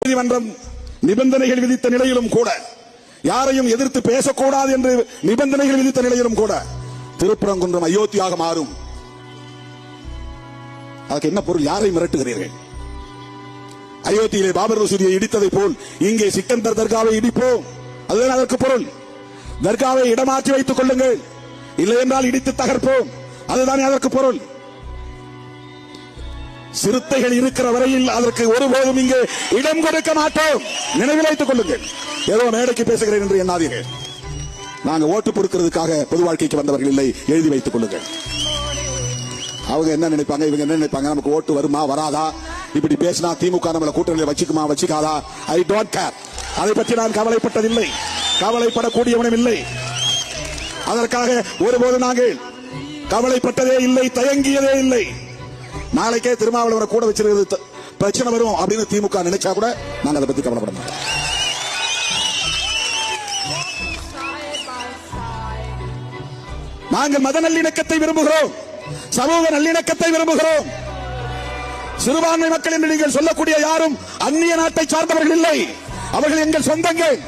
நீதிமன்றம் நிபந்தனைகள் விதித்த நிலையிலும் கூட, யாரையும் எதிர்த்து பேசக்கூடாது என்று நிபந்தனைகள் விதித்த நிலையிலும் கூட திருப்பரங்குன்றம் அயோத்தியாக மாறும். அதுக்கு என்ன பொருள்? யாரை மிரட்டுகிறீர்கள்? அயோத்தியிலே பாபர் மசூதியை இடித்ததை போல் இங்கே சிக்கந்தர் தர்காவை இடிப்போம், அதுதான் அதற்கு பொருள். தர்காவை இடமாற்றி வைத்துக் கொள்ளுங்கள், இல்லை என்றால் இடித்து தகர்ப்போம், அதுதானே அதற்கு பொருள். சிறுத்தைகள் இருக்கிற வரையில் அதற்கு ஒருபோதும் இங்கே இடம் கொடுக்க மாட்டோம், நினைவில் வைத்துக் கொள்ளுங்கள். ஏதோ மேடைக்கு பேசுகிறேன் என்று எண்ணாதீர்கள். நாங்கள் ஓட்டு கொடுக்கிறதுக்காக பொது வாழ்க்கைக்கு வந்தவர்கள் இல்லை, எழுதி வைத்துக் கொள்ளுங்கள். அவங்க என்ன நினைப்பாங்க, இவங்க என்ன நினைப்பாங்க, நமக்கு ஓட்டு வருமா வராதா, இப்படி பேசினா திமுக நம்மளை கூட்டணியில் வச்சுக்குமா வச்சுக்காதா, ஐ டோன்ட் கேர். அதை பற்றி நான் கவலைப்பட்டதில்லை, கவலைப்படக்கூடியவனும் இல்லை. அதற்காக ஒருபோது நாங்கள் கவலைப்பட்டதே இல்லை, தயங்கியதே இல்லை. நாளைக்கே திருமாவளவரை கூட வச்சிருக்கிறது பிரச்சனை வரும் அப்படின்னு திமுக நினைச்சா கூட நாங்கள் அதை பத்தி கவலைப்பட மாட்டோம். நாங்கள் மத நல்லிணக்கத்தை விரும்புகிறோம், சமூக நல்லிணக்கத்தை விரும்புகிறோம். சிறுபான்மை மக்கள் என்று நீங்கள் சொல்லக்கூடிய யாரும் அந்நிய நாட்டை சார்ந்தவர்கள் இல்லை, அவர்கள் எங்கள் சொந்தங்கள்.